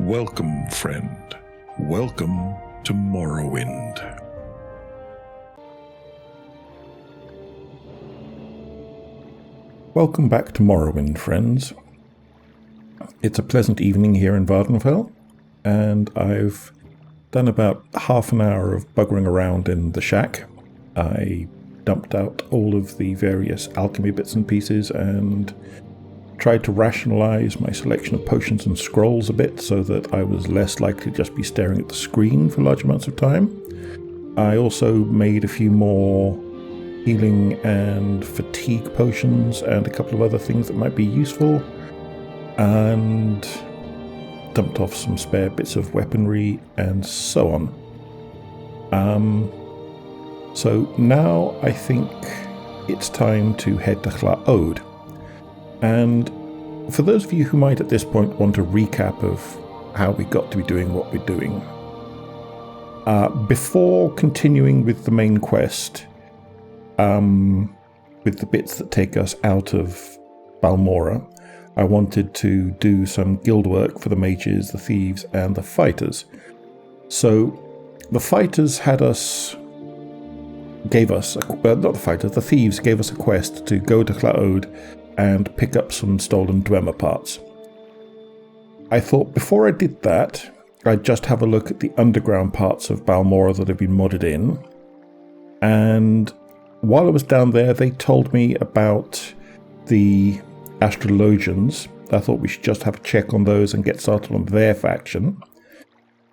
Welcome, friend. Welcome to Morrowind. Welcome back to Morrowind, friends. It's a pleasant evening here in Vardenfell, and I've done about half an hour of buggering around in the shack. I dumped out all of the various alchemy bits and pieces and tried to rationalize my selection of potions and scrolls a bit so that I was less likely to just be staring at the screen for large amounts of time. I also made a few more healing and fatigue potions and a couple of other things that might be useful, and dumped off some spare bits of weaponry and so on. So now I think it's time to head to Hla Oad. And for those of you who might at this point want a recap of how we got to be doing what we're doing, before continuing with the main quest, with the bits that take us out of Balmora, I wanted to do some guild work for the mages, the thieves, and the fighters. So the fighters the thieves gave us a quest to go to Hla Oad and pick up some stolen Dwemer parts. I thought before I did that, I'd just have a look at the underground parts of Balmora that have been modded in. And while I was down there, they told me about the astrologians. I thought we should just have a check on those and get started on their faction.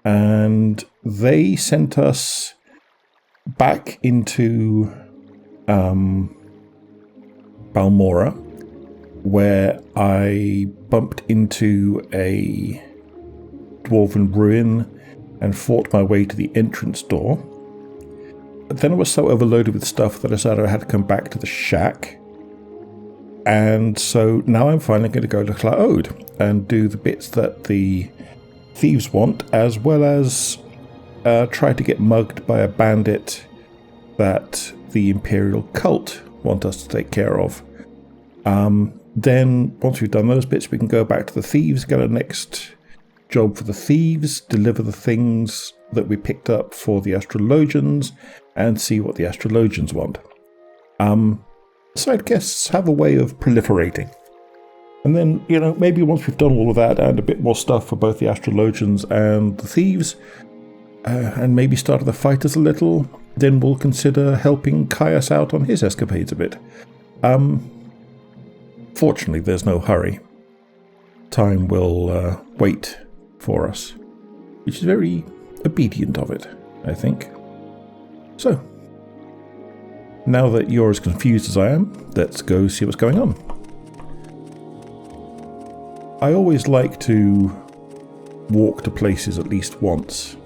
And they sent us back into Balmora, where I bumped into a dwarven ruin and fought my way to the entrance door. But then I was so overloaded with stuff that I decided I had to come back to the shack. And so now I'm finally going to go to Hla Oad and do the bits that the thieves want, as well as try to get mugged by a bandit that the Imperial cult want us to take care of. Then, once we've done those bits, we can go back to the thieves, get our next job for the thieves, deliver the things that we picked up for the astrologians, and see what the astrologians want. Side quests have a way of proliferating. And then, maybe once we've done all of that and a bit more stuff for both the astrologians and the thieves, and maybe started the fighters a little, then we'll consider helping Caius out on his escapades a bit. Fortunately, there's no hurry. Time will wait for us, which is very obedient of it, I think. So, now that you're as confused as I am, let's go see what's going on. I always like to walk to places at least once.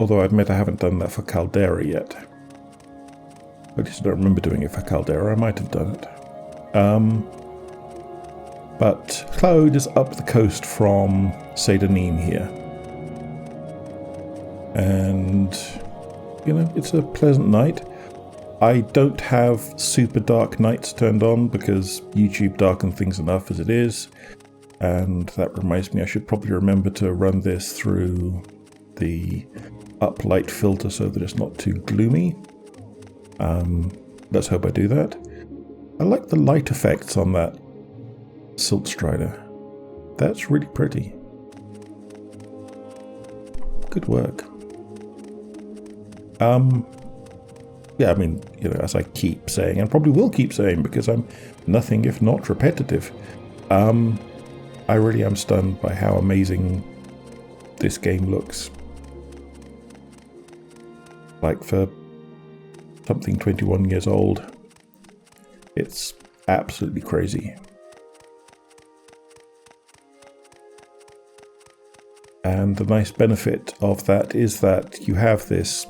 Although I admit I haven't done that for Caldera yet. At least I don't remember doing it for Caldera. I might have done it. But Hla Oad is up the coast from Seyda Neen here. And, it's a pleasant night. I don't have super dark nights turned on because YouTube darkened things enough as it is. And that reminds me I should probably remember to run this through the uplight filter so that it's not too gloomy. Let's hope I do that. I like the light effects on that Silt Strider. That's really pretty. Good work. Yeah, as I keep saying, and probably will keep saying because I'm nothing if not repetitive, I really am stunned by how amazing this game looks. Like for something 21 years old, it's absolutely crazy. And the nice benefit of that is that you have this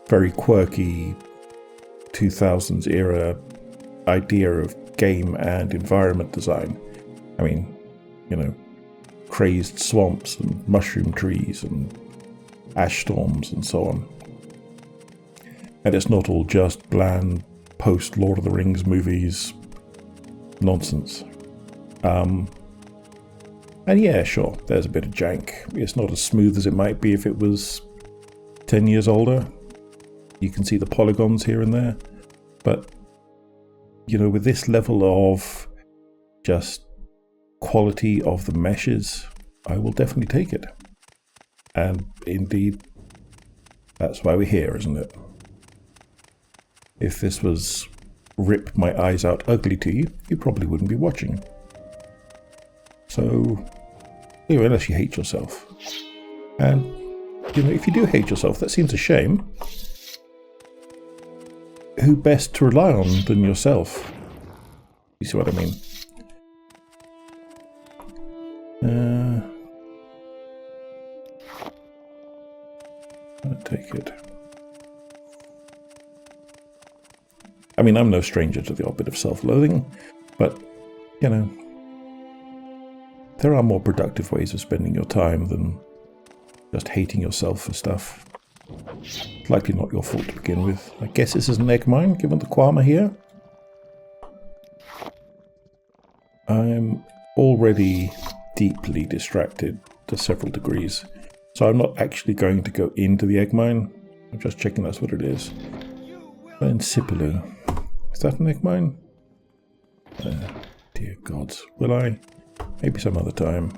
very quirky 2000s era idea of game and environment design. Crazed swamps and mushroom trees and ash storms and so on. And it's not all just bland post-Lord of the Rings movies nonsense. And And yeah, sure, there's a bit of jank. It's not as smooth as it might be if it was 10 years older. You can see the polygons here and there. But, you know, with this level of just quality of the meshes, I will definitely take it. And indeed, that's why we're here, isn't it? If this was rip my eyes out ugly to you, you probably wouldn't be watching. So, anyway, unless you hate yourself. And, you know, if you do hate yourself, that seems a shame. Who best to rely on than yourself? You see what I mean? I'll take it. I mean, I'm no stranger to the odd bit of self-loathing, but, you know, there are more productive ways of spending your time than just hating yourself for stuff. Likely not your fault to begin with. I guess this is an egg mine, given the Quama here. I'm already deeply distracted to several degrees, so I'm not actually going to go into the egg mine. I'm just checking that's what it is. Insipulu. Is that an egg mine? Dear gods. Will I? Maybe some other time.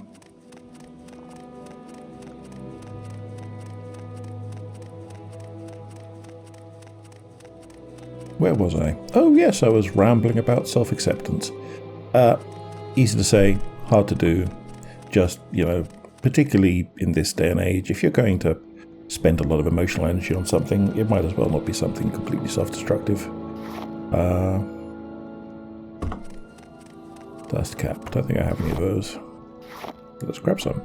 Where was I? Oh yes, I was rambling about self-acceptance. Easy to say, hard to do. Just, you know, particularly in this day and age, if you're going to spend a lot of emotional energy on something, it might as well not be something completely self-destructive. Dust cap. Don't think I have any of those. Let's grab some.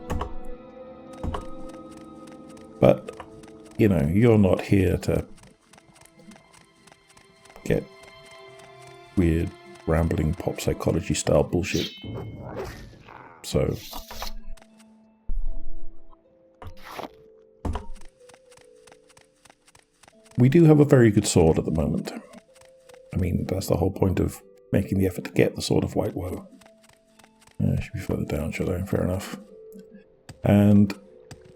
But, you know, you're not here to get weird, rambling pop psychology style bullshit. So, we do have a very good sword at the moment. I mean, that's the whole point of making the effort to get the Sword of White Woe. Should be further down, should I? Fair enough. And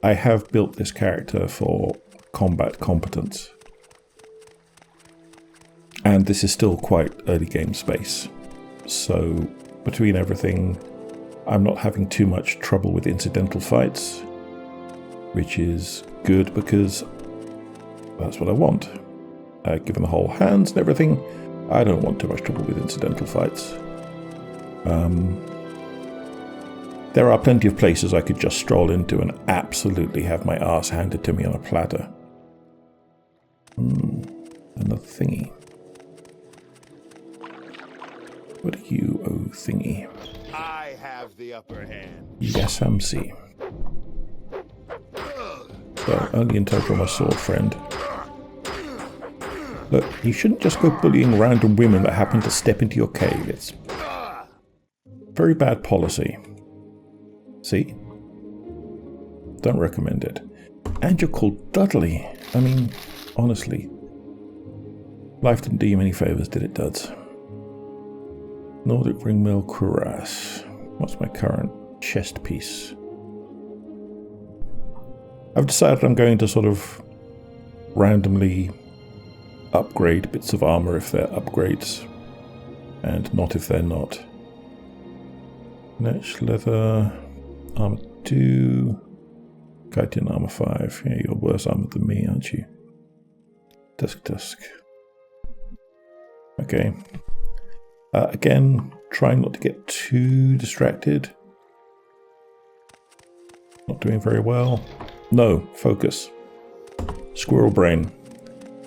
I have built this character for combat competence. And this is still quite early game space. So, between everything, I'm not having too much trouble with incidental fights, which is good because that's what I want. Given the whole hands and everything, I don't want too much trouble with incidental fights. There are plenty of places I could just stroll into and absolutely have my ass handed to me on a platter. Another thingy. What are you, oh thingy? I have the upper hand. Yes, MC. Well, only until I draw my sword, friend. Look, you shouldn't just go bullying random women that happen to step into your cave. It's very bad policy. See? Don't recommend it. And you're called Dudley. I mean, honestly. Life didn't do you many favours, did it, Duds? Nordic Ringmill Cuirass. What's my current chest piece? I've decided I'm going to sort of randomly upgrade bits of armor if they're upgrades, and not if they're not. Netch leather, armor 2, chitin armor 5. Yeah, you're worse armored than me, aren't you? Dusk. Okay. Again, trying not to get too distracted. Not doing very well. No, focus. Squirrel-brain.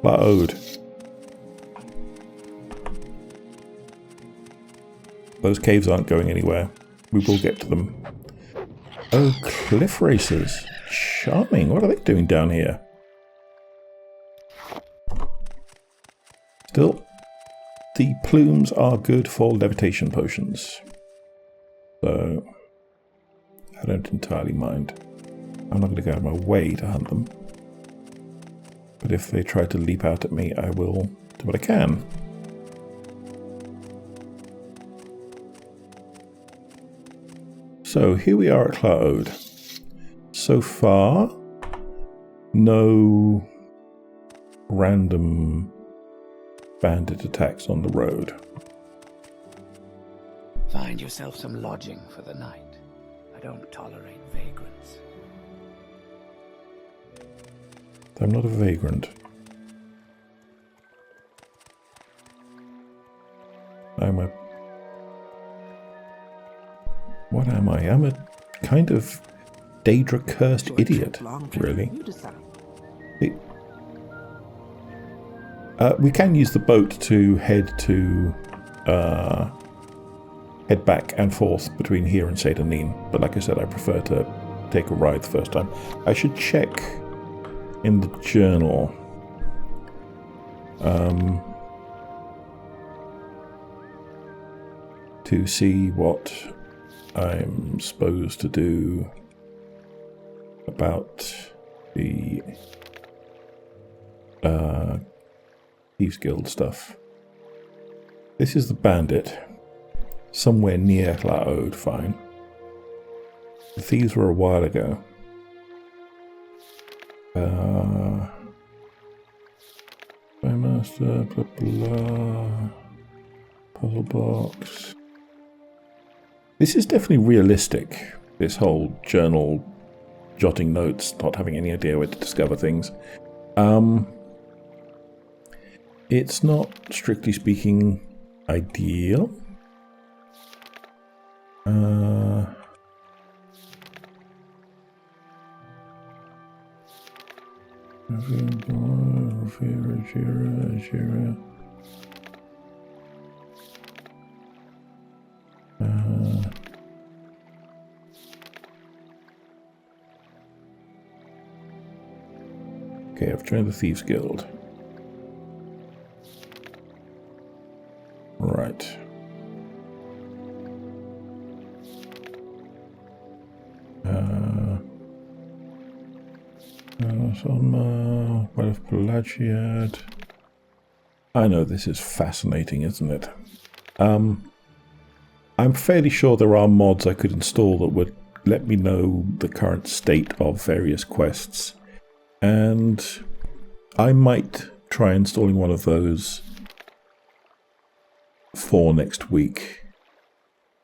Hla Oad. Those caves aren't going anywhere. We will get to them. Oh, cliff racers. Charming. What are they doing down here? Still, the plumes are good for levitation potions. So, I don't entirely mind. I'm not going to go out of my way to hunt them. But if they try to leap out at me, I will do what I can. So here we are at Hla Oad. So far, no random bandit attacks on the road. Find yourself some lodging for the night. I don't tolerate vagrants. I'm not a vagrant. I'm a... What am I? I'm a kind of Daedra-cursed idiot, really. We can use the boat to head back and forth between here and Seyda Neen, but like I said, I prefer to take a ride the first time. I should check in the journal to see what I'm supposed to do about the Thieves Guild stuff. This is the bandit. Somewhere near Hla Oad, fine. The thieves were a while ago. Master, blah blah. Puzzle box. This is definitely realistic, this whole journal jotting notes, not having any idea where to discover things. It's not, strictly speaking, ideal. Okay, I've joined the Thieves Guild. Right. What of Pelagiad? I know this is fascinating, isn't it? I'm fairly sure there are mods I could install that would let me know the current state of various quests. And I might try installing one of those for next week.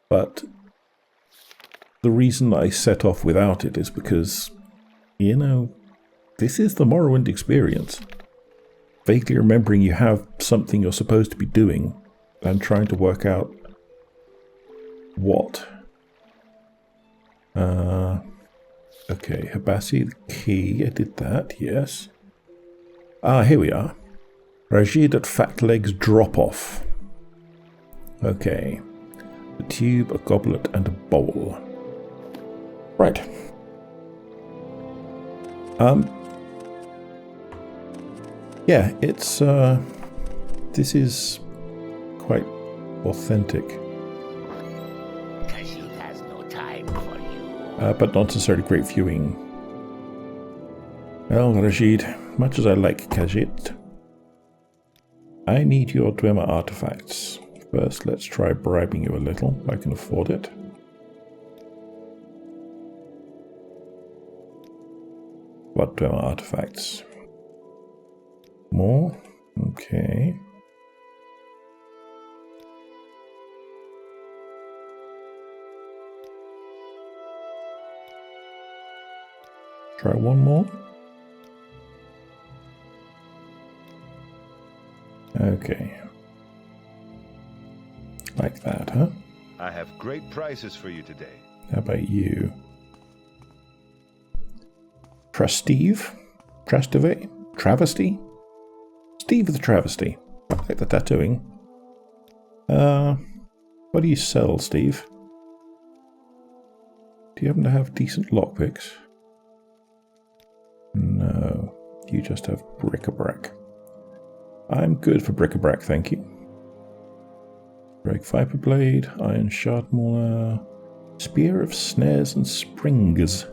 But the reason I set off without it is because, you know, this is the Morrowind experience. Vaguely remembering you have something you're supposed to be doing and trying to work out what. Okay, Habassi, the key, I did that, yes. Ah, here we are. Rajid at Fat Legs Drop-Off. Okay. A tube, a goblet, and a bowl. Right. Yeah, it's, this is quite authentic. Khajiit has no time for you. But not necessarily great viewing. Well, Rajid, much as I like Khajiit, I need your Dwemer artifacts. First, let's try bribing you a little, if I can afford it. What Dwemer artifacts? More? Okay. Try one more. Okay. Like that, huh? I have great prices for you today. How about you? Trasteve? Trasteve? Travesty? Steve the Travesty. I like the tattooing. What do you sell, Steve? Do you happen to have decent lockpicks? No. You just have bric-a-brac. I'm good for bric-a-brac, thank you. Drake Viper Blade, Iron Shard Mauler, Spear of Snares and Springs.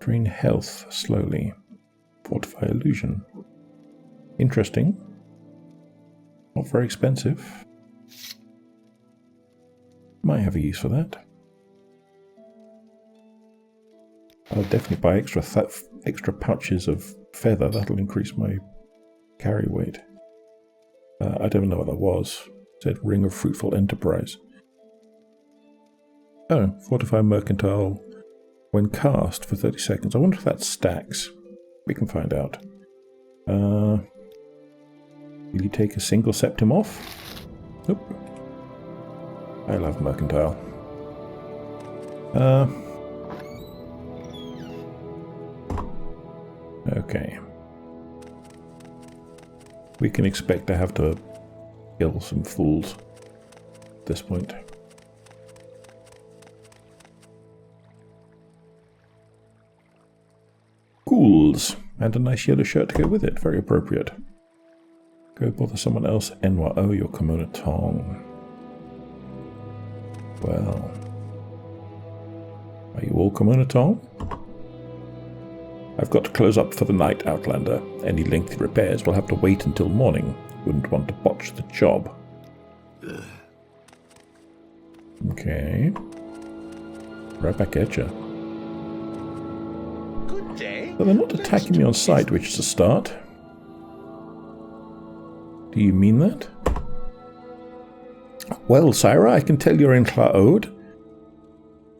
Drain health slowly. Fortify Illusion. Interesting. Not very expensive. Might have a use for that. I'll definitely buy extra pouches of feather. That'll increase my carry weight. I don't know what that was. It said Ring of Fruitful Enterprise. Oh, Fortify Mercantile when cast for 30 seconds. I wonder if that stacks. We can find out. Will you take a single septim off? Nope. I love Mercantile. Okay. We can expect to have to kill some fools at this point. Ghouls. And a nice yellow shirt to go with it. Very appropriate. Go bother someone else. Enwa. Oh, your Cammona Tong. Well. Are you all Cammona Tong? I've got to close up for the night, Outlander. Any lengthy repairs will have to wait until morning. Wouldn't want to botch the job. Okay. Right back at you. Good day. But they're not attacking me on sight, which is a start. Do you mean that? Well, Syra, I can tell you're in Hla Oad.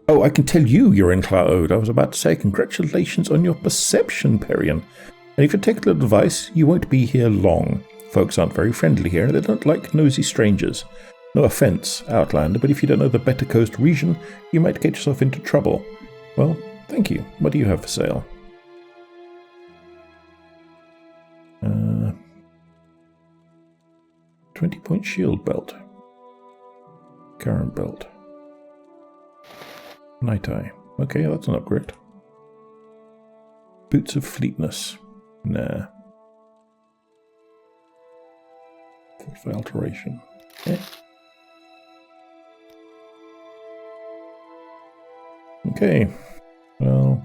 Oh, I can tell you're in Hla Oad. I was about to say congratulations on your perception, Perian. And if you take a little advice, you won't be here long. Folks aren't very friendly here, and they don't like nosy strangers. No offence, Outlander, but if you don't know the Better Coast region, you might get yourself into trouble. Well, thank you. What do you have for sale? 20-point shield belt. Current belt. Night Eye. Okay, that's an upgrade. Boots of Fleetness. Nah. For alteration. Eh. Okay. Well,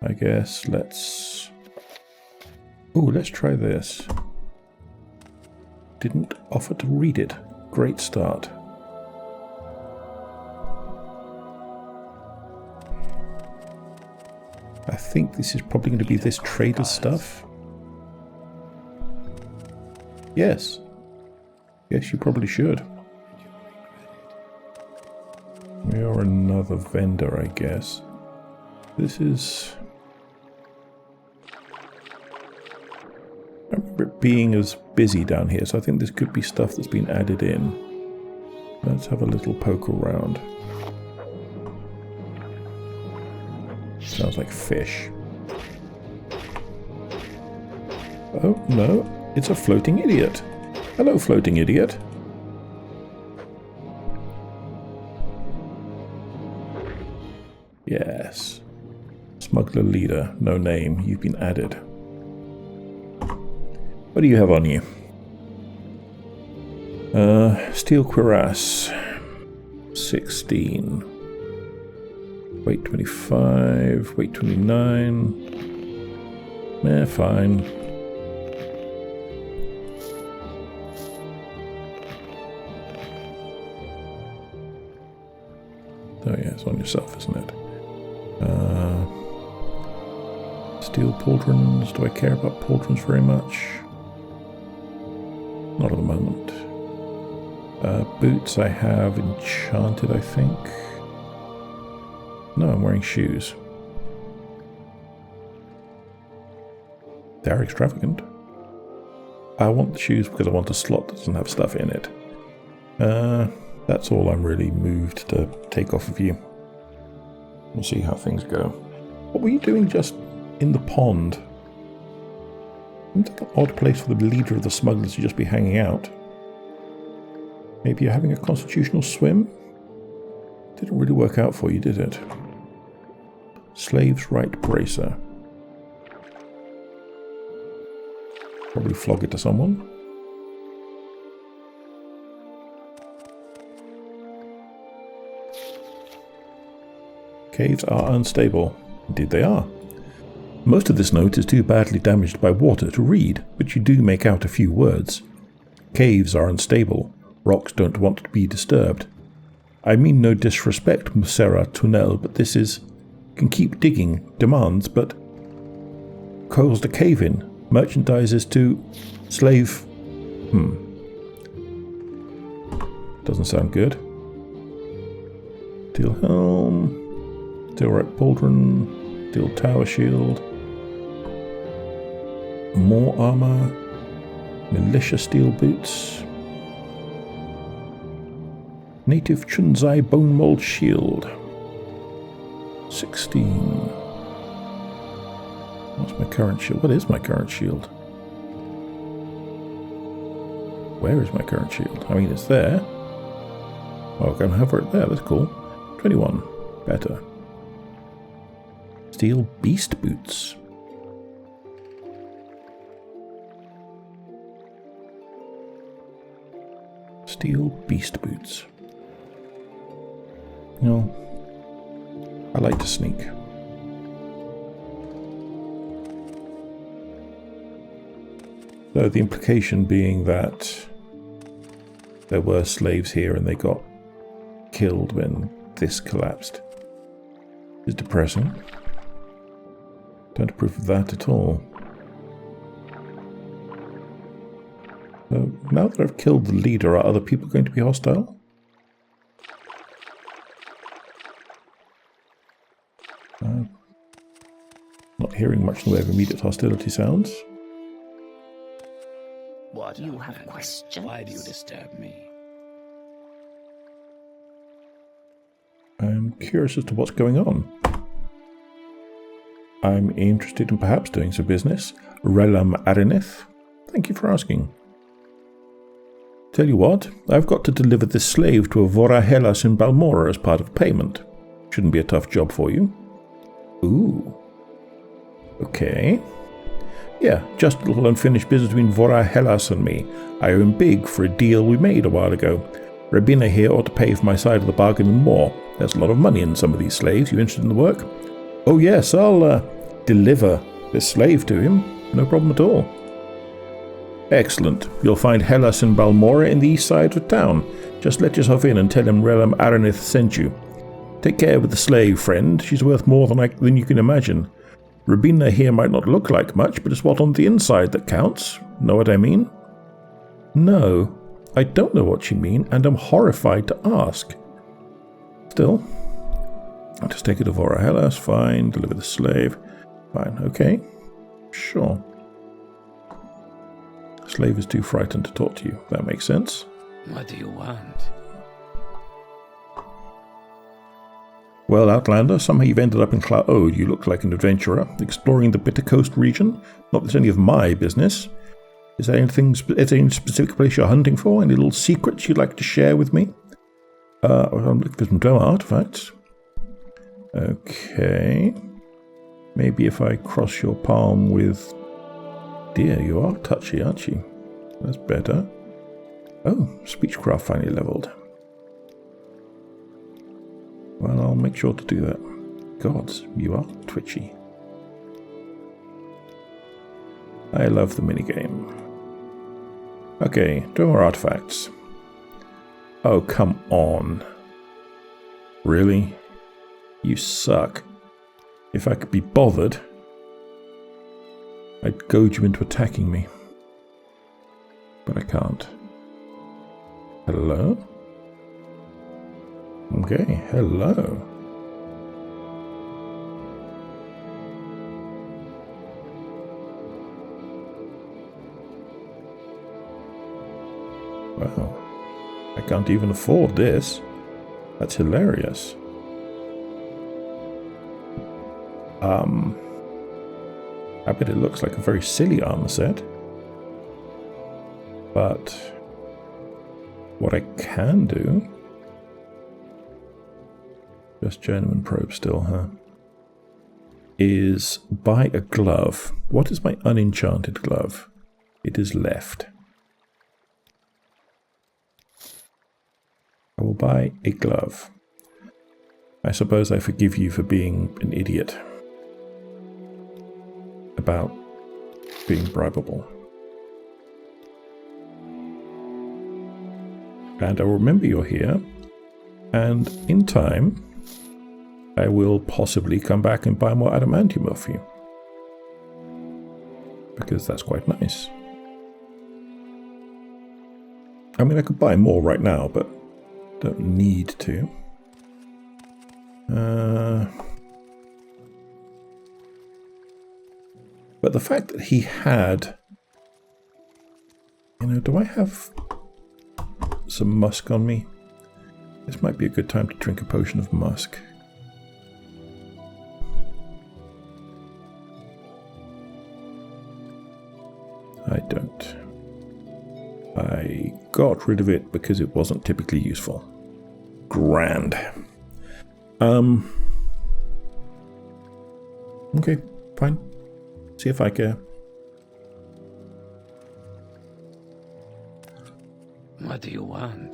I guess let's... Ooh, let's try this. Didn't offer to read it. Great start. I think this is probably going to be this trader's stuff. Yes. Yes, you probably should. We are another vendor, I guess. This is... I remember it being as busy down here, so I think this could be stuff that's been added in. Let's have a little poke around. Sounds like fish. Oh, no. It's a floating idiot. Hello, floating idiot. Yes. Smuggler leader. No name. You've been added. What do you have on you? Steel cuirass. 16. Weight 25, weight 29. Eh, fine. Oh yeah, it's on yourself, isn't it? Steel pauldrons. Do I care about pauldrons very much? Not at the moment. Boots I have enchanted, I think. No, I'm wearing shoes. They're extravagant. I want the shoes because I want a slot that doesn't have stuff in it. That's all I'm really moved to take off of you. We'll see how things go. What were you doing just in the pond? Seems like an odd place for the leader of the smugglers to just be hanging out. Maybe you're having a constitutional swim? Didn't really work out for you, did it? Slave's right bracer. Probably flog it to someone. Caves are unstable. Indeed they are. Most of this note is too badly damaged by water to read, but you do make out a few words. Caves are unstable. Rocks don't want to be disturbed. I mean no disrespect, Musera Tunnel, but this is... Can keep digging. Demands, but caused a cave-in. Merchandises to slave... Doesn't sound good. Steel helm. Steel right pauldron. Steel tower shield. More armor. Militia steel boots. Native Chunzai bone mold shield. 16. What's my current shield? What is my current shield? Where is my current shield? I mean, it's there. Oh, I can have it there. That's cool. 21. Better. Steel beast boots. Steel beast boots. You know, I like to sneak. So the implication being that there were slaves here and they got killed when this collapsed is depressing. Don't approve of that at all. So now that I've killed the leader, are other people going to be hostile? Not hearing much in the way of immediate hostility sounds. What? You have questions? Why do you disturb me? I'm curious as to what's going on. I'm interested in perhaps doing some business. Relam Arinith. Thank you for asking. Tell you what, I've got to deliver this slave to a Vora Hellas in Balmora as part of payment. Shouldn't be a tough job for you. Ooh. Okay. Yeah, just a little unfinished business between Vora Hellas and me. I owe him big for a deal we made a while ago. Rabina here ought to pay for my side of the bargain and more. There's a lot of money in some of these slaves. You interested in the work? Oh yes, I'll deliver this slave to him. No problem at all. Excellent. You'll find Hellas and Balmora in the east side of town. Just let yourself in and tell him Relam Aranith sent you. Take care with the slave, friend. She's worth more than you can imagine. Rabina here might not look like much, but it's what on the inside that counts. Know what I mean? No, I don't know what you mean, and I'm horrified to ask. Still, I'll just take it to Vora Hellas. Fine. Deliver the slave. Fine. Okay. Sure. The slave is too frightened to talk to you. That makes sense. What do you want? Well, Outlander, somehow you've ended up in Hla Oad. You look like an adventurer, exploring the Bitter Coast region. Not that it's any of my business. Is there anything, any specific place you're hunting for? Any little secrets you'd like to share with me? I'm looking for some demo artifacts. Okay. Maybe if I cross your palm with... Dear, you are touchy, aren't you? That's better. Oh, Speechcraft finally leveled. Well, I'll make sure to do that. Gods, you are twitchy. I love the minigame. Okay, do more artifacts. Oh, come on. Really? You suck. If I could be bothered, I'd goad you into attacking me. But I can't. Hello? Okay, hello. Wow. I can't even afford this. That's hilarious. I bet it looks like a very silly armor set. But what I can do... Just journeyman probe still, huh? Is buy a glove. What is my unenchanted glove? It is left. I will buy a glove. I suppose I forgive you for being an idiot about being bribable. And I'll remember you're here, and in time, I will possibly come back and buy more adamantium off you. Because that's quite nice. I mean, I could buy more right now, but don't need to. But the fact that he had... You know, do I have some musk on me? This might be a good time to drink a potion of musk. I don't. I got rid of it because it wasn't typically useful. Grand. Okay, fine. See if I care. What do you want?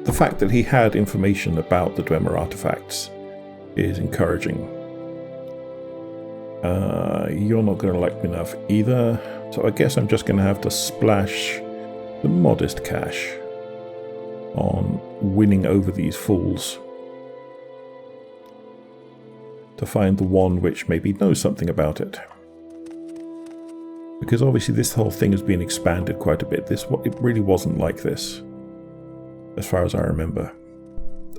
The fact that he had information about the Dwemer artifacts is encouraging. You're not going to like me enough either, so I guess I'm just going to have to splash the modest cash on winning over these fools to find the one which maybe knows something about it. Because obviously this whole thing has been expanded quite a bit. It really wasn't like this, as far as I remember.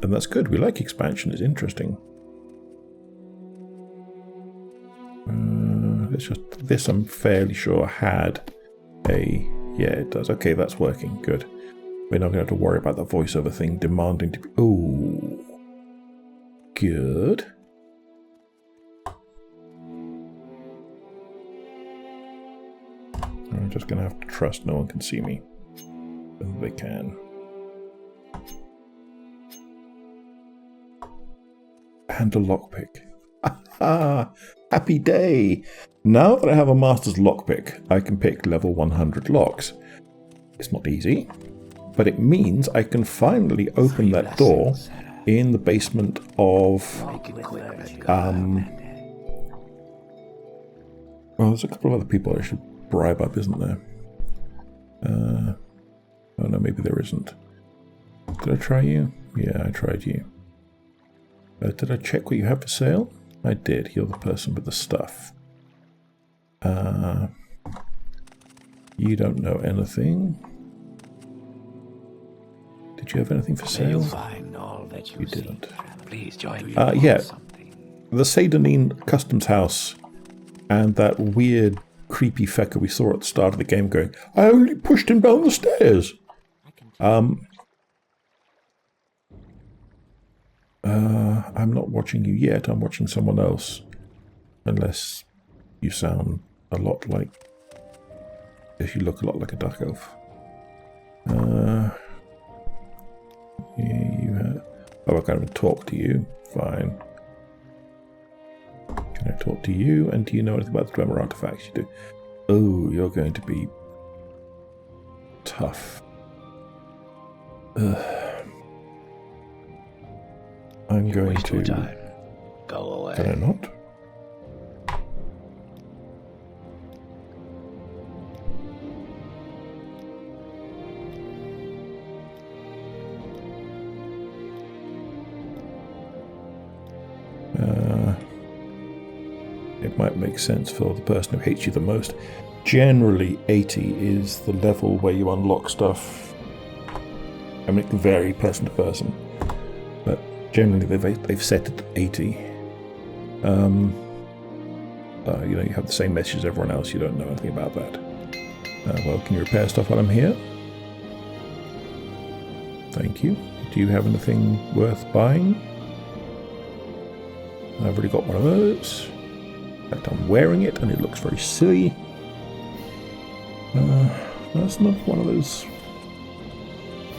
And that's good. We like expansion. It's interesting. This I'm fairly sure had a... Yeah, it does. Okay, that's working. Good. We're not going to have to worry about the voiceover thing demanding to be... Oh. Good. I'm just going to have to trust no one can see me. But they can. And a lockpick. Ha! Happy day! Now that I have a master's lockpick, I can pick level 100 locks. It's not easy, but it means I can finally open that door in the basement of... Well, there's a couple of other people I should bribe up, isn't there? Oh no, maybe there isn't. Did I try you? Yeah, I tried you. Did I check what you have for sale? I did. You're the person with the stuff. You don't know anything. Did you have anything for sale? You didn't. Please join me. Yeah. The Seyda Neen customs house and that weird creepy fecker we saw at the start of the game going, I only pushed him down the stairs. I'm not watching you yet. I'm watching someone else. Unless you sound a lot like... If you look a lot like a duck elf. Yeah, you have... Oh, I can't even talk to you. Fine. Can I talk to you? And do you know anything about the Dwemer artifacts? You do. Oh, you're going to be... tough. I'm going to... Go away. Can I not? It might make sense for the person who hates you the most. Generally, 80 is the level where you unlock stuff. I mean, it can vary person to person, but generally they've set it at 80. You know, you have the same message as everyone else. You don't know anything about that. Well, can you repair stuff while I'm here? Thank you. Do you have anything worth buying? I've already got one of those. In fact, I'm wearing it and it looks very silly. That's not one of those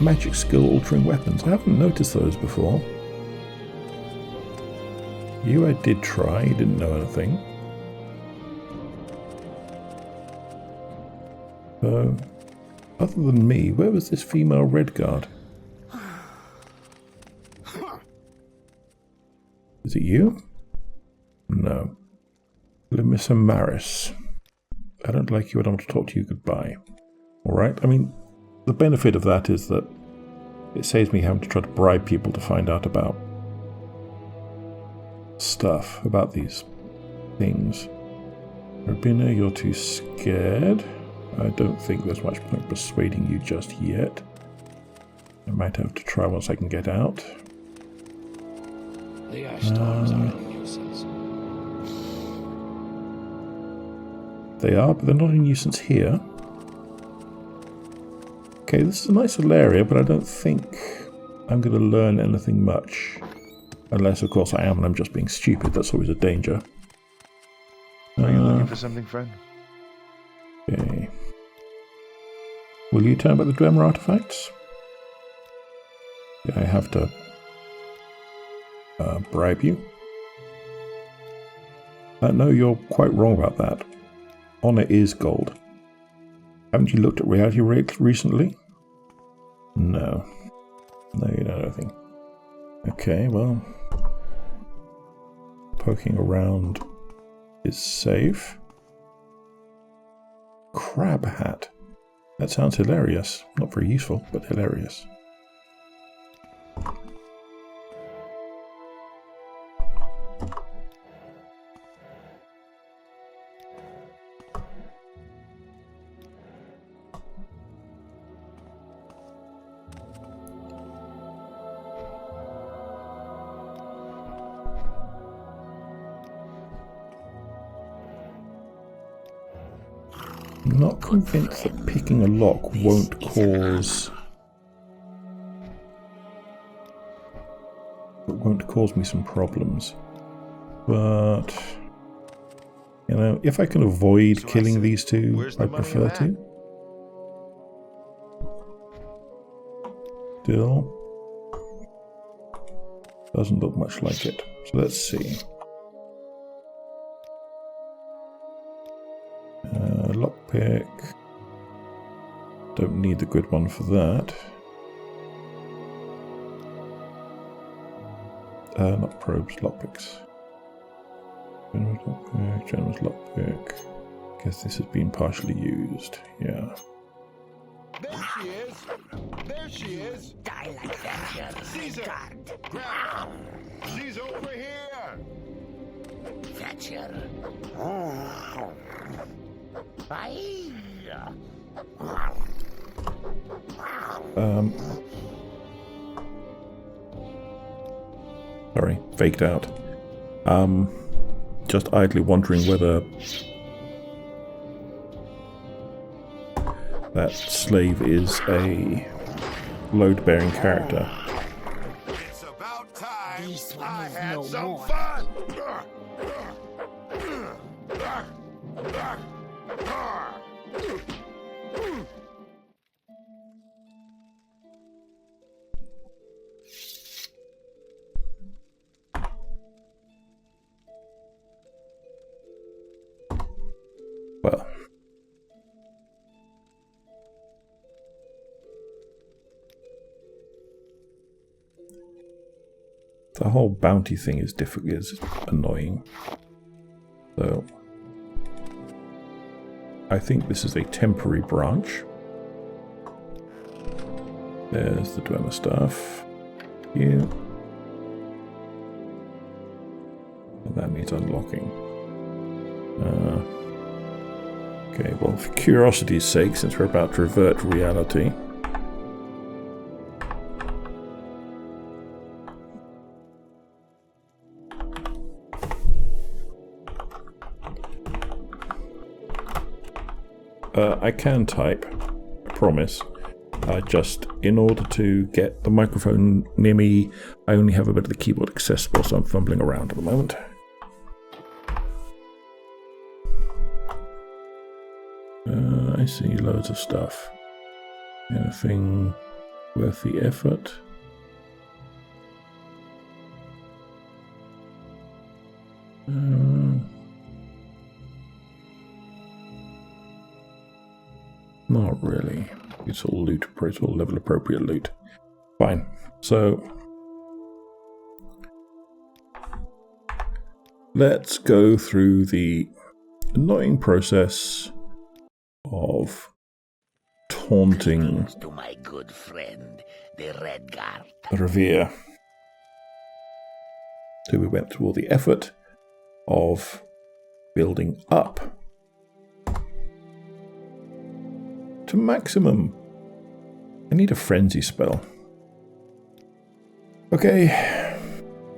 magic skill altering weapons. I haven't noticed those before. You I did try, you didn't know anything. Other than me, where was this female Redguard? Is it you? No. Limissa Maris. I don't like you, I don't want to talk to you, goodbye. Alright, I mean, the benefit of that is that It saves me having to try to bribe people to find out about stuff, about these things. Robina, you're too scared. I don't think there's much point persuading you just yet. I might have to try once I can get out. The ash storms are a nuisance. They are, but they're not a nuisance here. Okay, this is a nice little area, but I don't think I'm going to learn anything much. Unless, of course, I am and I'm just being stupid. That's always a danger. Are you looking for something, friend? Okay. Will you tell me about the Dwemer artifacts? Yeah, I have to bribe you. No, you're quite wrong about that. Honor is gold. Haven't you looked at reality rates recently? No. No, you know nothing. Okay, well... Poking around is safe. Crab hat. That sounds hilarious. Not very useful, but hilarious. I'm not convinced that picking a lock won't cause me some problems. But you know, if I can avoid killing these two, I prefer to. Still doesn't look much like it. So let's see. Lockpick. Don't need the good one for that. Not probes, lockpicks. Generous lockpick. Guess this has been partially used. Yeah. There she is! There she is! Die like that, Caesar! Grab her! She's over here! Thatcher. Sorry, faked out. Just idly wondering whether that slave is a load-bearing character. It's about time This one I is had no some more. fun! Well, the whole bounty thing is annoying. So, I think this is a temporary branch. There's the Dwemer stuff. Here. And that needs unlocking. Okay, well, for curiosity's sake, since we're about to revert to reality, I can type, I promise. Just in order to get the microphone near me, I only have a bit of the keyboard accessible, so I'm fumbling around at the moment. I see loads of stuff. Anything worth the effort? Not really. It's all loot, it's all level appropriate loot. Fine. So let's go through the annoying process of taunting To my good friend, the Red Guard. Revere. So we went through all the effort of building up to maximum. I need a frenzy spell. Okay,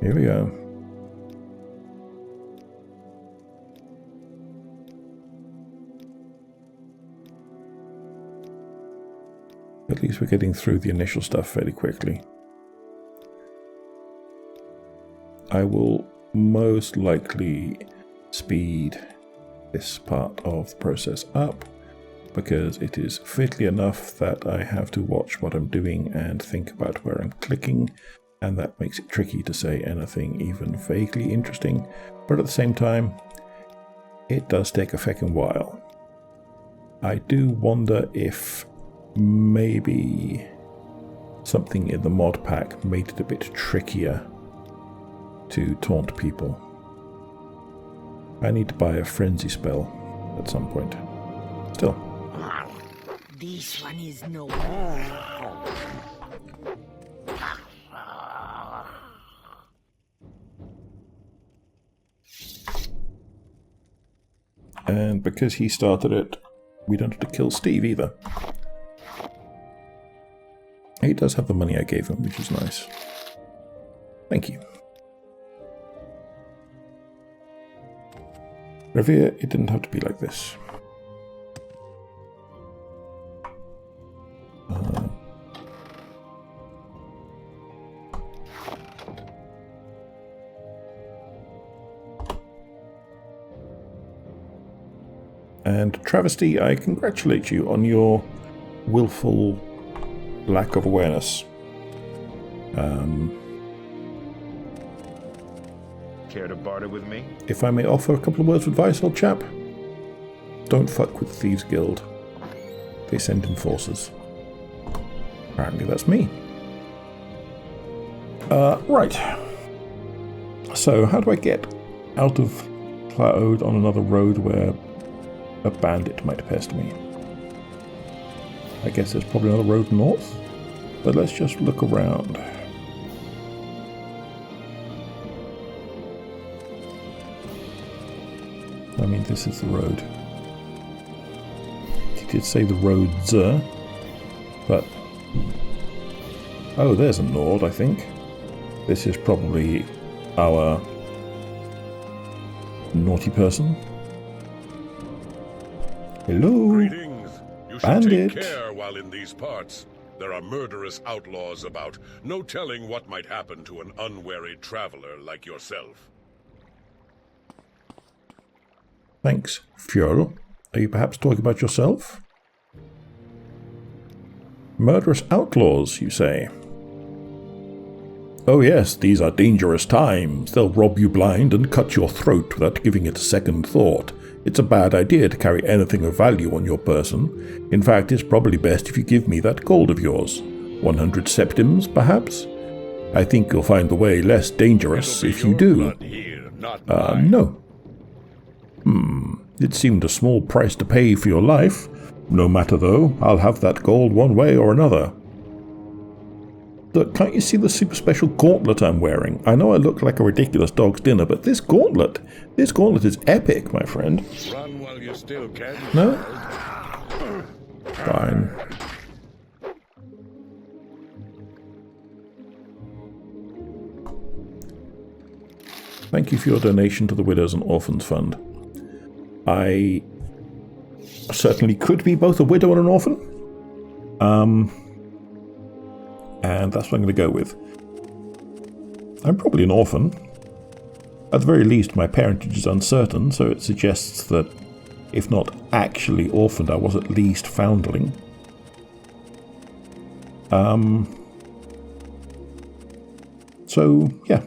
here we go. At least we're getting through the initial stuff fairly quickly. I will most likely speed this part of the process up because it is fiddly enough that I have to watch what I'm doing and think about where I'm clicking, and that makes it tricky to say anything even vaguely interesting, but at the same time it does take a feckin' while. I do wonder if maybe something in the mod pack made it a bit trickier to taunt people. I need to buy a frenzy spell at some point. Still. This one is no. And because he started it, we don't have to kill Steve either. He does have the money I gave him, which is nice. Thank you. Revere, it didn't have to be like this. And Travesty, I congratulate you on your willful lack of awareness. Care to barter with me? If I may offer a couple of words of advice, old chap, don't fuck with the Thieves Guild. They send enforcers. Apparently that's me. Right. So, how do I get out of Hla Oad on another road where a bandit might pest me? I guess there's probably another road north, but let's just look around. I mean, this is the road. He did say the roads, but... Oh, there's a Nord, I think. This is probably our naughty person. Hello, Greetings. You should bandit. take care while in these parts. There are murderous outlaws about. No telling what might happen to an unwary traveler like yourself. Thanks, Fjol. Are you perhaps talking about yourself? Murderous outlaws, you say? Oh yes, these are dangerous times. They'll rob you blind and cut your throat without giving it a second thought. It's a bad idea to carry anything of value on your person. In fact, it's probably best if you give me that gold of yours. 100 septims, perhaps? I think you'll find the way less dangerous if you do. Here, not mine. No. It seemed a small price to pay for your life. No matter though, I'll have that gold one way or another. Look, can't you see the super special gauntlet I'm wearing? I know I look like a ridiculous dog's dinner, but this gauntlet is epic, my friend. Run while you still can. No? Fine. Thank you for your donation to the Widows and Orphans Fund. I certainly could be both a widow and an orphan. And that's what I'm going to go with. I'm probably an orphan. At the very least, my parentage is uncertain, so it suggests that, if not actually orphaned, I was at least foundling. So, yeah.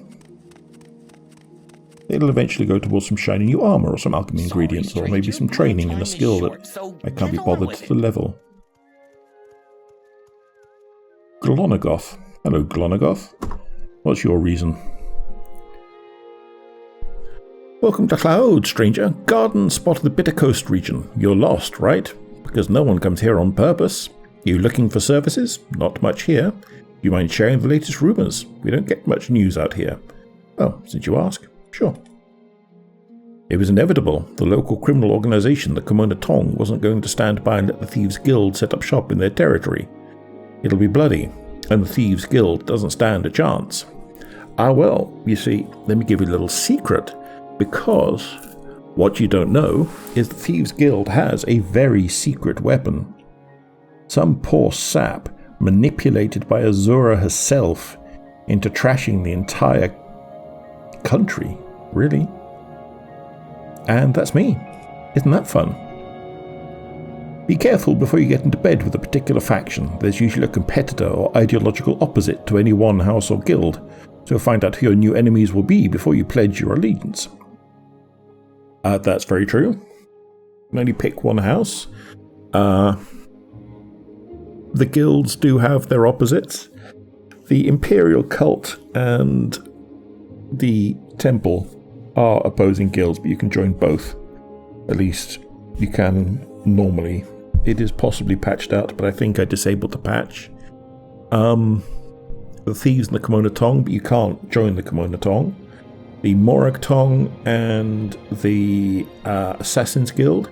It'll eventually go towards some shiny new armor or some alchemy ingredients, or maybe some training in a skill that I can't be bothered to level. Glonagoth. Hello, Glonagoth. What's your reason? Welcome to Hla Oad, stranger. Garden spot of the Bitter Coast region. You're lost, right? Because no one comes here on purpose. You looking for services? Not much here. You mind sharing the latest rumours? We don't get much news out here. Oh, since you ask, sure. It was inevitable. The local criminal organisation, the Cammona Tong, wasn't going to stand by and let the Thieves' Guild set up shop in their territory. It'll be bloody, and the Thieves' Guild doesn't stand a chance. Ah well, you see, let me give you a little secret, because what you don't know is the Thieves' Guild has a very secret weapon. Some poor sap manipulated by Azura herself into trashing the entire country, really. And that's me. Isn't that fun? Be careful before you get into bed with a particular faction. There's usually a competitor or ideological opposite to any one house or guild, so find out who your new enemies will be before you pledge your allegiance. That's very true. You can only pick one house. The guilds do have their opposites. The Imperial Cult and the Temple are opposing guilds, but you can join both. At least you can normally. It is possibly patched out, but I think I disabled the patch. The Thieves and the Cammona Tong, but you can't join the Cammona Tong. The Morrowind Tong and the Assassin's Guild.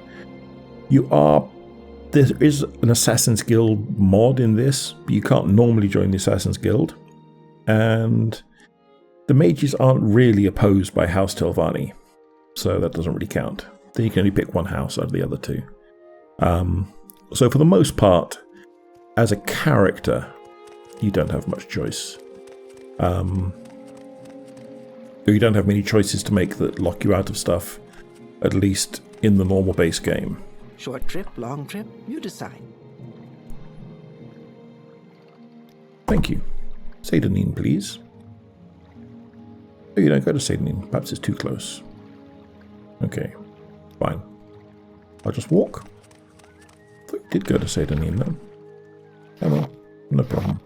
There is an Assassin's Guild mod in this, but you can't normally join the Assassin's Guild. And the mages aren't really opposed by House Telvanni, so that doesn't really count. Then you can only pick one house out of the other two. So for the most part, as a character, you don't have much choice. Or you don't have many choices to make that lock you out of stuff, at least in the normal base game. Short trip, long trip, you decide. Thank you. Seyda Neen, please. Oh, you don't go to Seyda Neen. Perhaps it's too close. Okay, fine. I'll just walk. I thought you did go to Seyda Neen, though. Oh well, no problem.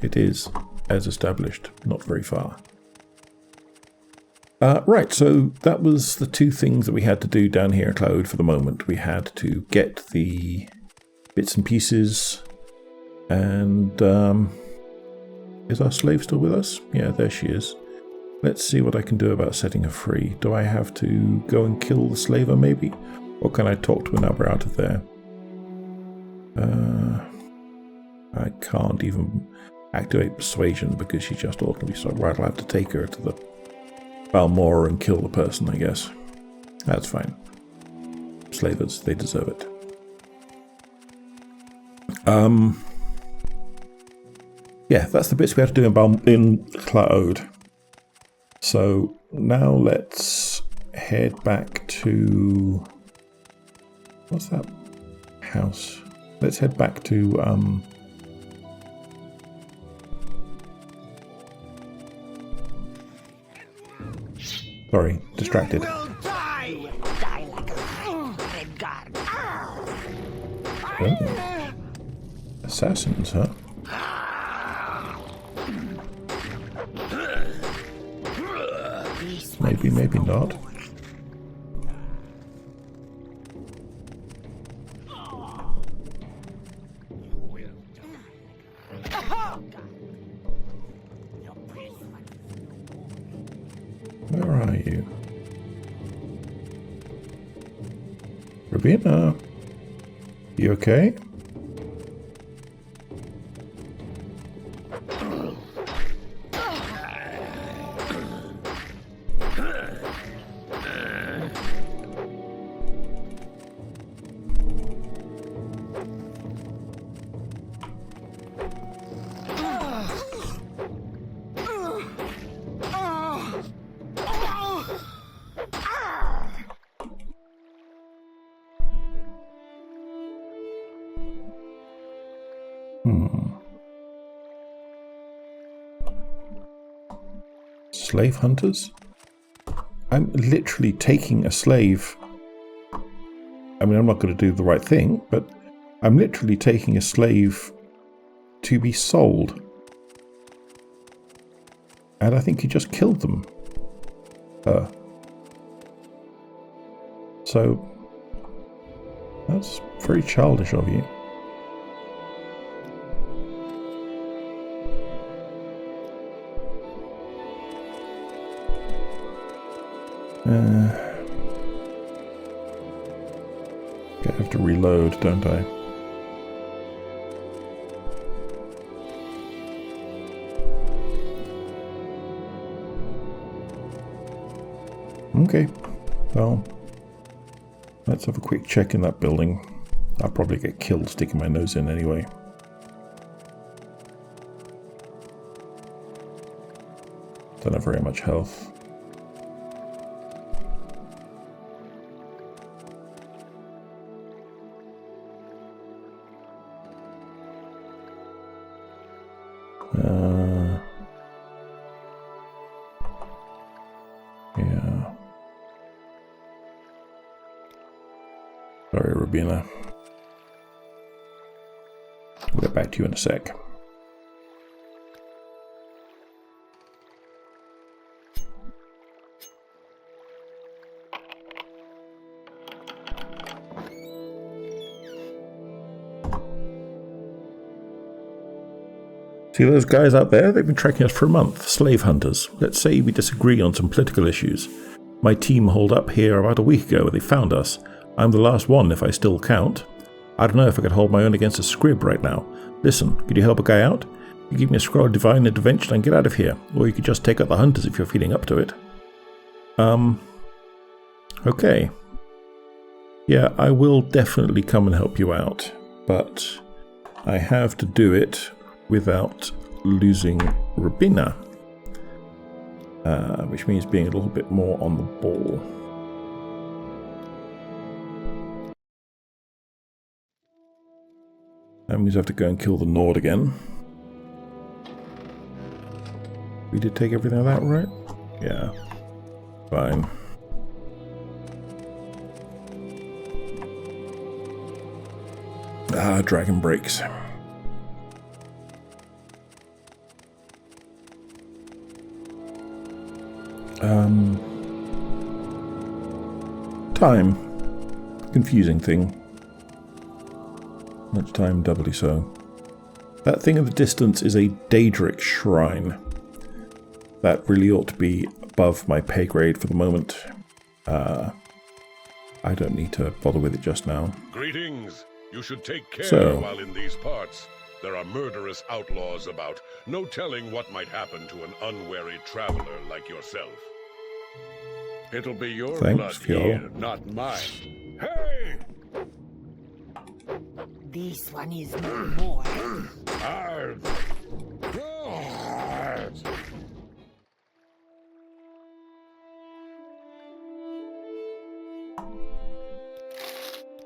It is, as established, not very far. Right, so that was the two things that we had to do down here at Hla Oad for the moment. We had to get the bits and pieces, and is our slave still with us? Yeah, there she is. Let's see what I can do about setting her free. Do I have to go and kill the slaver, maybe? Or can I talk to her now we're out of there? I can't even activate persuasion because she's just ordinary, so I'll have to take her to the Balmora and kill the person, I guess. That's fine. Slavers, they deserve it. Yeah, that's the bits we have to do in Hla Oad. So now let's head back to... What's that house? Let's head back to... Sorry, distracted. Will die. You will die like a red guard. Oh. Assassins, huh? Maybe, maybe not. Where are you? Rabina? You okay? Slave hunters? I'm literally taking a slave. I mean, I'm not going to do the right thing, but I'm literally taking a slave to be sold. And I think you just killed them. So, that's very childish of you. I have to reload, don't I? Okay, well, let's have a quick check in that building. I'll probably get killed sticking my nose in anyway. Don't have very much health. Yeah. Sorry, Rubina. We'll get back to you in a sec. See those guys out there? They've been tracking us for a month. Slave hunters. Let's say we disagree on some political issues. My team holed up here about a week ago. They found us. I'm the last one, if I still count. I don't know if I could hold my own against a scrib right now. Listen, could you help a guy out? You give me a scroll of divine intervention and get out of here. Or you could just take out the hunters if you're feeling up to it. Okay. Yeah, I will definitely come and help you out. But I have to do it without losing Rubina, which means being a little bit more on the ball. That means I have to go and kill the Nord again. We did take everything of that, right? Yeah. Fine. Ah, dragon breaks. Time. Confusing thing. Much time, doubly so. That thing in the distance is a Daedric shrine. That really ought to be above my pay grade for the moment. I don't need to bother with it just now. Greetings. You should take care So, while in these parts. There are murderous outlaws about. No telling what might happen to an unwary traveler like yourself. It'll be your Thanks, blood Fiol. here, not mine. Hey! This one is no more.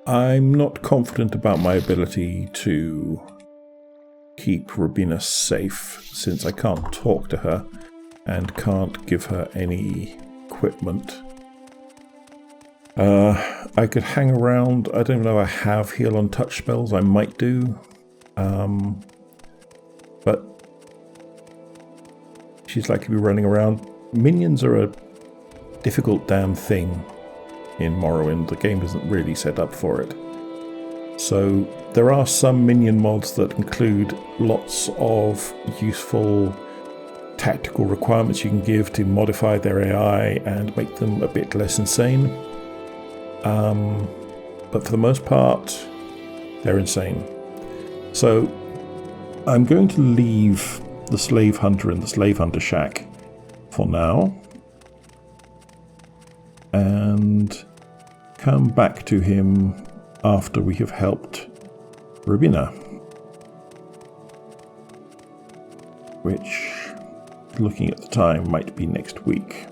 I'm not confident about my ability to keep Rubina safe, since I can't talk to her and can't give her any equipment. I could hang around. I don't know if I have heal on touch spells. I might do. But she's likely to be running around. Minions are a difficult damn thing in Morrowind. The game isn't really set up for it. So there are some minion mods that include lots of useful tactical requirements you can give to modify their AI and make them a bit less insane. But for the most part, they're insane. So I'm going to leave the slave hunter in the slave hunter shack for now and come back to him after we have helped Rubina, which, looking at the time, might be next week.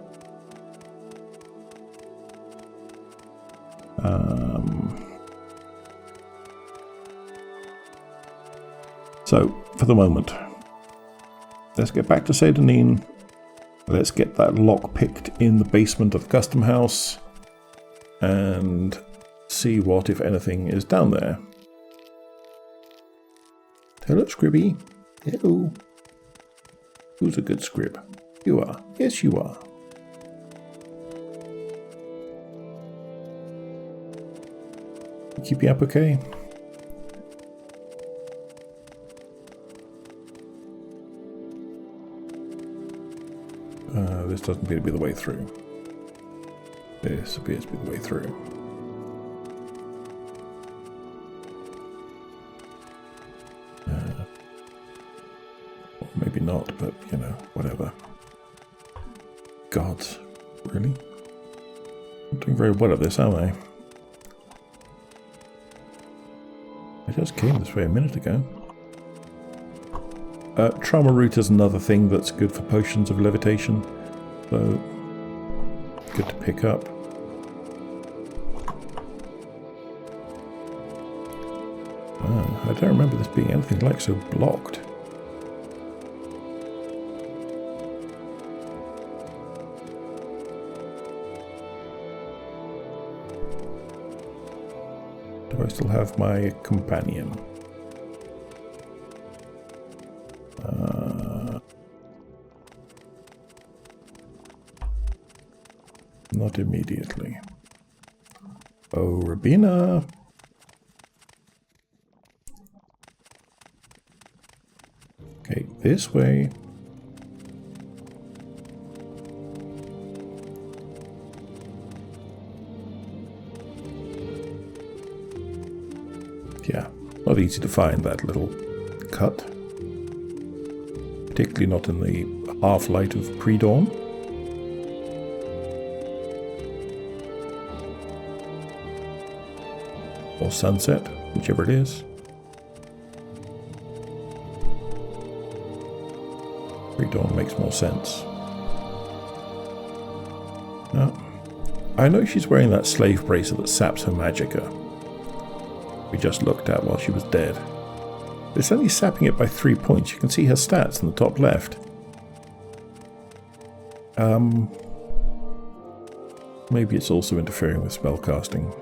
So, for the moment, let's get back to Seyda Neen. Let's get that lock picked in the basement of the custom house and see what, if anything, is down there. Hello, Scribby. Hello. Who's a good scrib? You are. Yes, you are. Keep you up okay? This doesn't appear to be the way through. This appears to be the way through. Or maybe not, but, you know, whatever. Gods. Really? I'm doing very well at this, aren't I? I just came this way a minute ago. Trauma root is another thing that's good for potions of levitation, so good to pick up. Wow, I don't remember this being anything like so blocked. Do I still have my companion? Not immediately. Oh, Rabina! Okay, this way. Yeah, not easy to find that little cut. Particularly not in the half-light of pre-dawn. Or sunset, whichever it is. Pre-dawn makes more sense. Now, I know she's wearing that slave bracer that saps her magicka. We just looked at while she was dead. But it's only sapping it by 3 points. You can see her stats in the top left. Maybe it's also interfering with spellcasting.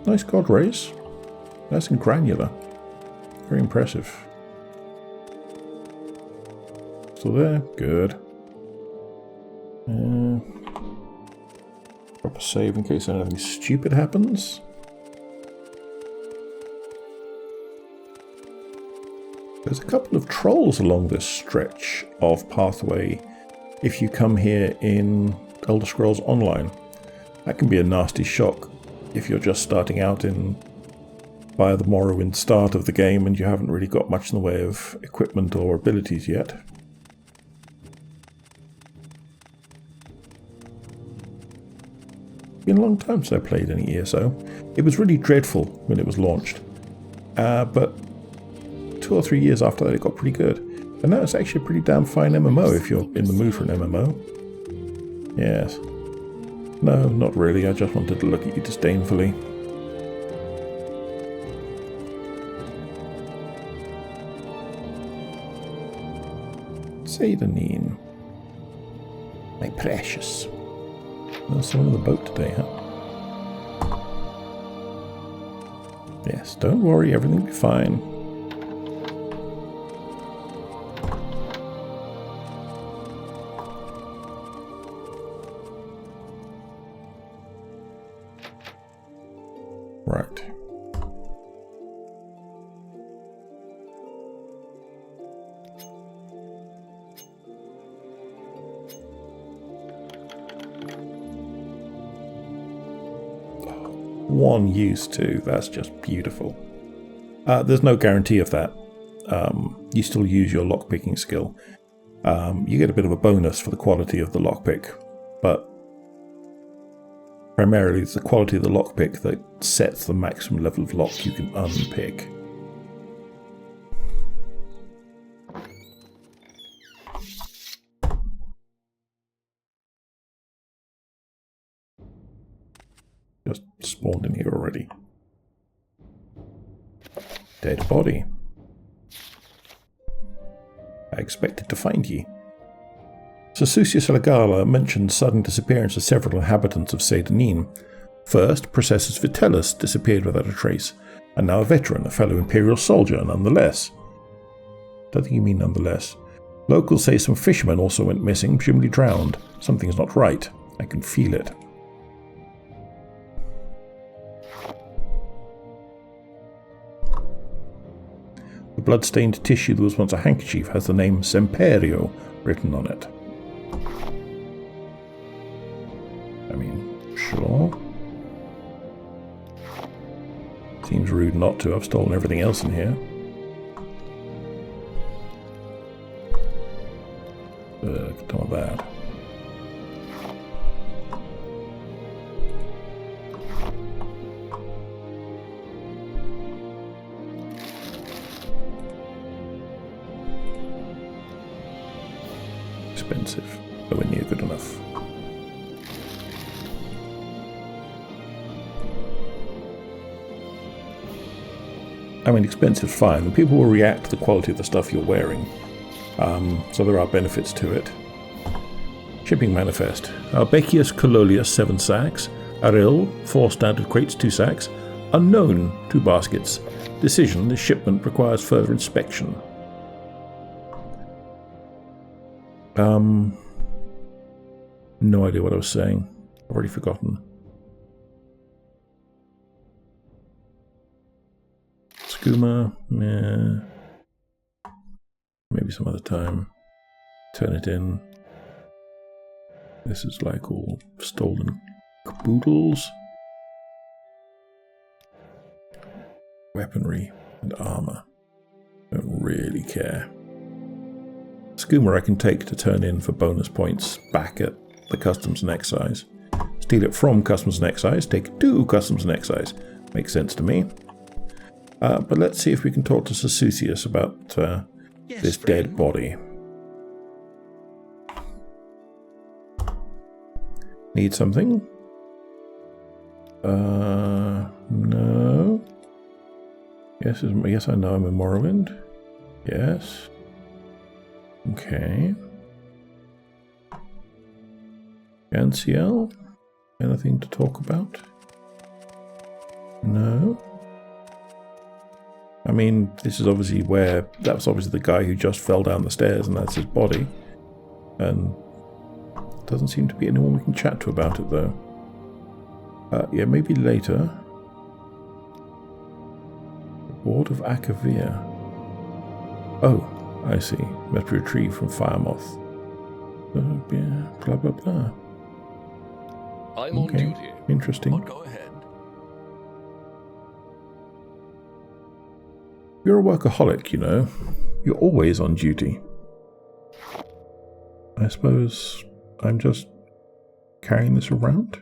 Nice god rays. Nice and granular. Very impressive. Still there? Good. Drop a save in case anything stupid happens. There's a couple of trolls along this stretch of pathway if you come here in Elder Scrolls Online. That can be a nasty shock if you're just starting out via the Morrowind start of the game and you haven't really got much in the way of equipment or abilities yet. It's been a long time since I played any ESO. It was really dreadful when it was launched, but 2 or 3 years after that it got pretty good. And now it's actually a pretty damn fine MMO if you're in the mood for an MMO. Yes. No, not really. I just wanted to look at you disdainfully. Seyda Neen. My precious. There's someone on the boat today, huh? Yes, don't worry, everything will be fine. Right. One use too, that's just beautiful. There's no guarantee of that. You still use your lockpicking skill. You get a bit of a bonus for the quality of the lockpick, but primarily it's the quality of the lockpick that sets the maximum level of lock you can unpick. Just spawned in here already. Dead body. I expected to find ye. Sususius Alagala mentioned sudden disappearance of several inhabitants of Seyda Neen. First, Processus Vitellus disappeared without a trace, and now a veteran, a fellow Imperial soldier, nonetheless. Don't think you mean nonetheless. Locals say some fishermen also went missing, presumably drowned. Something's not right. I can feel it. The blood-stained tissue that was once a handkerchief has the name Semperio written on it. I mean, sure. Seems rude not to. I've stolen everything else in here. Not bad. Expensive, nowhere near good enough. I mean, expensive's fine, and people will react to the quality of the stuff you're wearing. So there are benefits to it. Shipping manifest. Albecius Cololius 7 sacks. Aril 4 standard crates 2 sacks. Unknown 2 baskets. Decision, this shipment requires further inspection. No idea what I was saying. I've already forgotten. Skooma, meh. Maybe some other time. Turn it in. This is like all stolen caboodles. Weaponry and armor. Don't really care. Skooma I can take to turn in for bonus points back at the Customs and Excise. Steal it from Customs and Excise, take it to Customs and Excise. Makes sense to me. But let's see if we can talk to Sasucius about this dead body. Need something? No. Yes, I know I'm in Morrowind. Yes. Okay. Ganciel? Anything to talk about? No. I mean, this is obviously where... That was obviously the guy who just fell down the stairs, and that's his body. And... doesn't seem to be anyone we can chat to about it, though. Yeah, maybe later. Ward of Akavir. Oh, I see. Met to retrieve from Firemoth. Blah, blah, blah. I'm on duty. Interesting. But go ahead. You're a workaholic, you know. You're always on duty. I suppose I'm just carrying this around?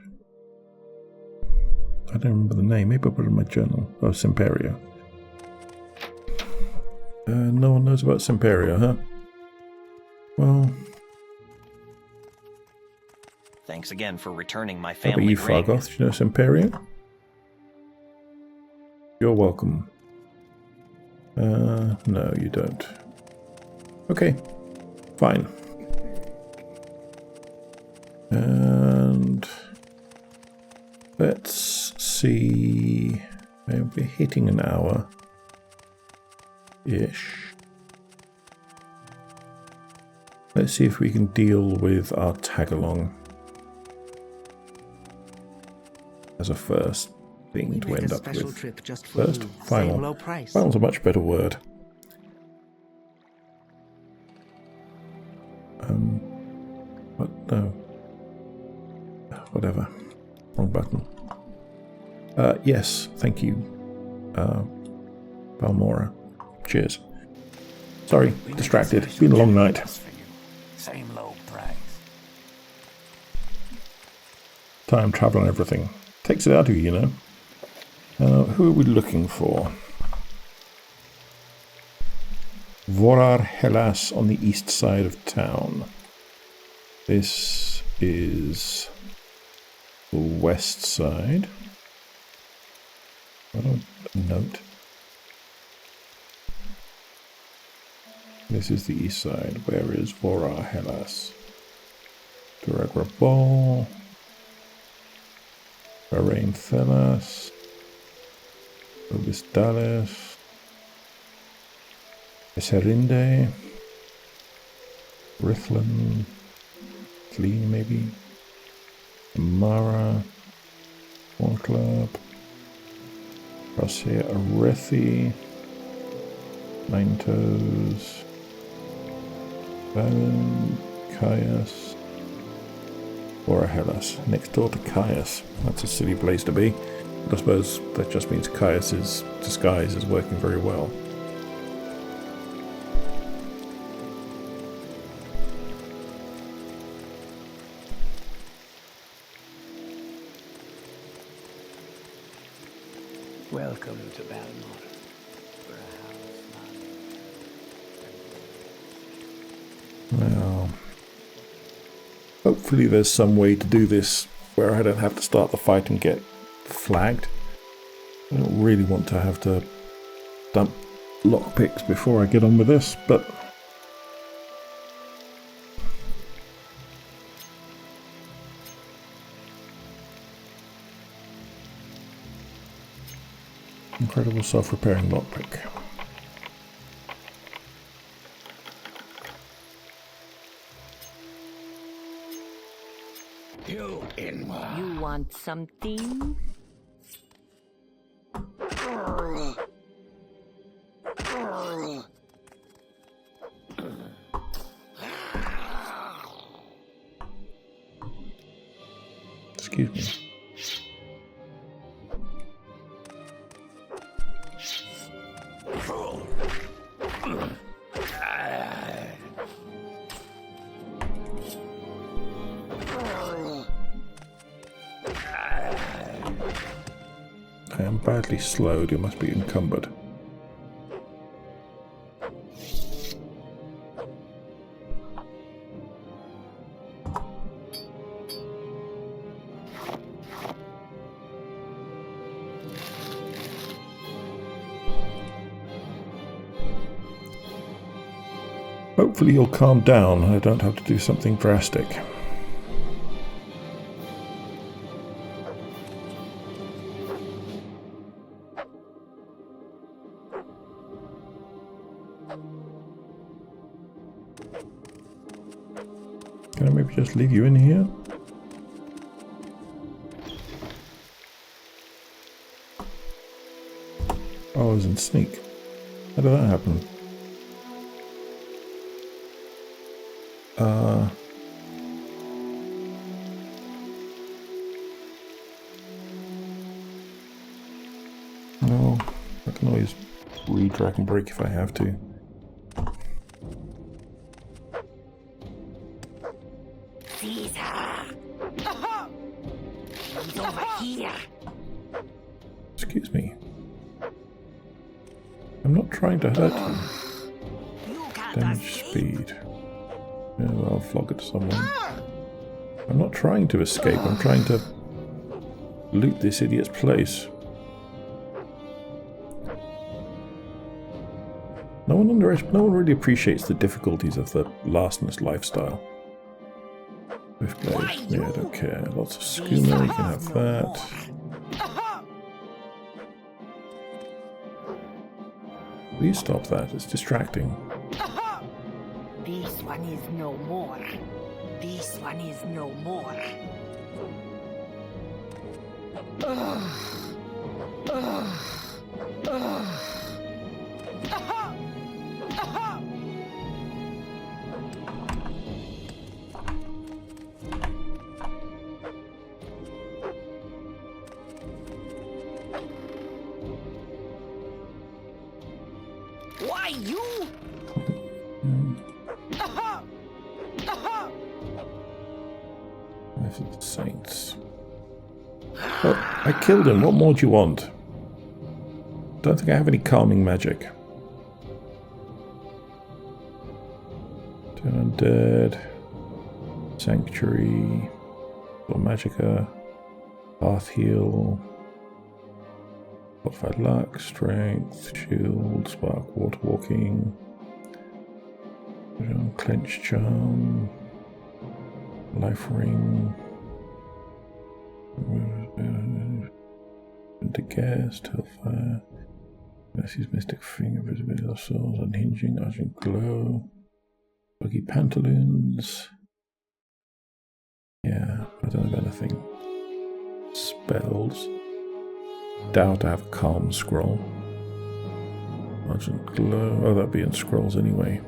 I don't remember the name. Maybe I'll put it in my journal. Oh, Semperio. No one knows about Semperio, huh? Well... Thanks again for returning my How family about you, ring. Fargoth? Do you know Semperio? You're welcome. No, you don't. Okay, fine. And let's see. We're hitting an hour-ish. Let's see if we can deal with our tag-along as a first thing to end up with. Trip just for First, you. final. Same low price. Final's a much better word. But no. Whatever. Wrong button. Yes, thank you. Balmora. Cheers. Sorry, distracted. It's been a long night. Same low price. Time, travel and everything. Takes it out of you, you know. Who are we looking for? Vorar Hellas on the east side of town. This is the west side. I don't note. This is the east side. Where is Vorar Hellas? Duragra Ball. Bahrain Thelas. Obis Dallas. Eserinde. Rithlin. Clean maybe. Mara. One Club. Crosshair Arethi. Nine Toes. Caius. Or a Hellas. Next door to Caius. That's a silly place to be. But I suppose that just means Caius's disguise is working very well. Welcome to Balmor, where a house Well, hopefully there's some way to do this where I don't have to start the fight and get flagged. I don't really want to have to dump lockpicks before I get on with this, but incredible self-repairing lockpick. You want something? Excuse me. I am badly slowed, you must be encumbered. Hopefully you'll calm down and I don't have to do something drastic. Can I maybe just leave you in here? Oh, I was in sneak. How did that happen? No, I can always re-drag and break if I have to. Caesar! He's over here! Excuse me. I'm not trying to hurt you. You can't Damage escape! speed. Yeah, well, I'll flog it to someone. I'm not trying to escape, I'm trying to loot this idiot's place. No one really appreciates the difficulties of the lastness lifestyle. Swiftblade, yeah, I don't care. Lots of schooner, you can have that. Please stop that, it's distracting. This one is no more. This one is no more. Why you? Life of the Saints. Oh, I killed him. What more do you want? Don't think I have any calming magic. Turn Undead. Sanctuary. Or Magica. Path Heal. Modified Luck. Strength. Shield. Spark. Water Walking. Clench Charm. Life Ring. Into Guest. Hellfire. Mercy's Mystic Finger. Visibility of Souls. Unhinging. Argent Glow. Buggy Pantaloons. Yeah, I don't have anything. Spells. Doubt I have a Calm Scroll. Argent glow. Oh, that'd be in scrolls anyway.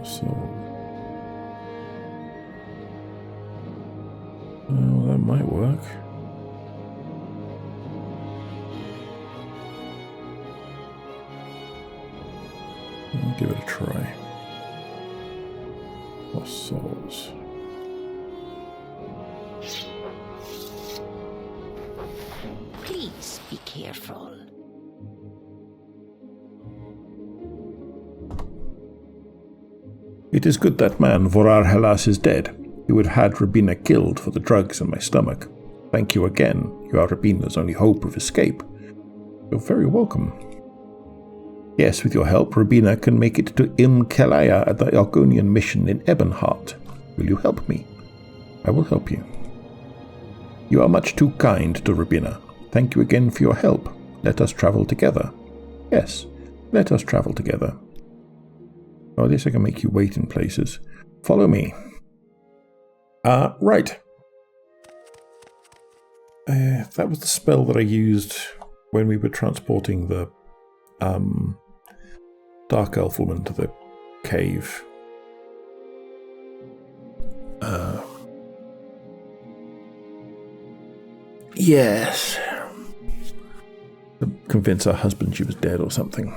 So. Oh, that might work. I'll give it a try. Lost souls. Please be careful. It is good that man, Vorar Hellas, is dead. He would have had Rabina killed for the drugs in my stomach. Thank you again. You are Rabina's only hope of escape. You're very welcome. Yes, with your help, Rabina can make it to Im Kelaya at the Argonian mission in Ebonheart. Will you help me? I will help you. You are much too kind to Rabina. Thank you again for your help. Let us travel together. Yes, let us travel together. Oh, at least I can make you wait in places. Follow me. Right. That was the spell that I used when we were transporting the Dark Elf woman to the cave. Yes. To convince her husband she was dead or something.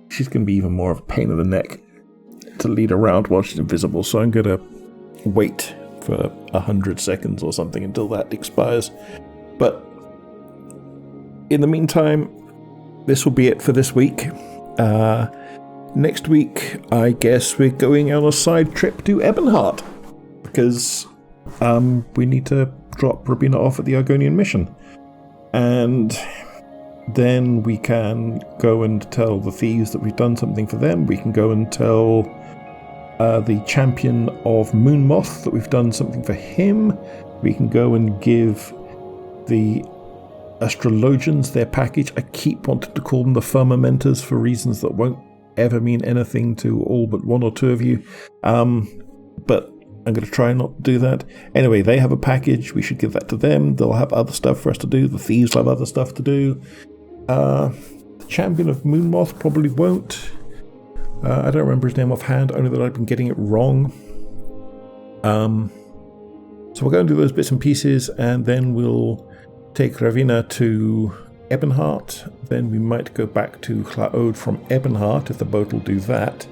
She's going to be even more of a pain in the neck to lead around while she's invisible, so I'm going to wait for 100 seconds or something until that expires. But in the meantime, this will be it for this week. Next week, I guess we're going on a side trip to Ebonheart, because we need to drop Rabina off at the Argonian mission. And then we can go and tell the thieves that we've done something for them. We can go and tell the champion of Moonmoth that we've done something for him. We can go and give the astrologians their package. I keep wanting to call them the firmamenters for reasons that won't ever mean anything to all but one or two of you. But I'm going to try not to do that. Anyway, they have a package. We should give that to them. They'll have other stuff for us to do. The thieves will have other stuff to do. The champion of Moonmoth probably won't. I don't remember his name offhand, only that I've been getting it wrong. So we'll go and do those bits and pieces, and then we'll take Ravina to Ebonheart. Then we might go back to Hla Oad from Ebonheart, if the boat will do that,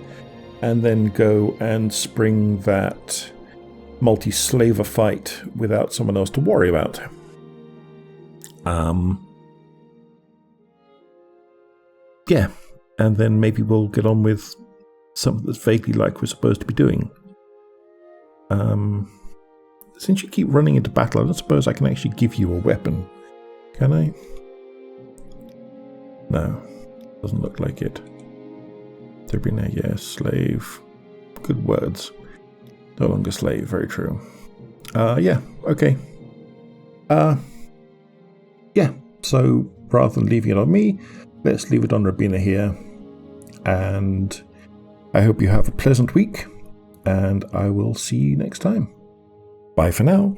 and then go and spring that multi-slaver fight without someone else to worry about. Yeah, and then maybe we'll get on with something that's vaguely like we're supposed to be doing. Since you keep running into battle, I don't suppose I can actually give you a weapon. Can I? No, doesn't look like it. Turbina, yes, slave. Good words. No longer slave, very true. Yeah, okay. Yeah, so rather than leaving it on me, let's leave it on Rabina here. And I hope you have a pleasant week, and I will see you next time. Bye for now.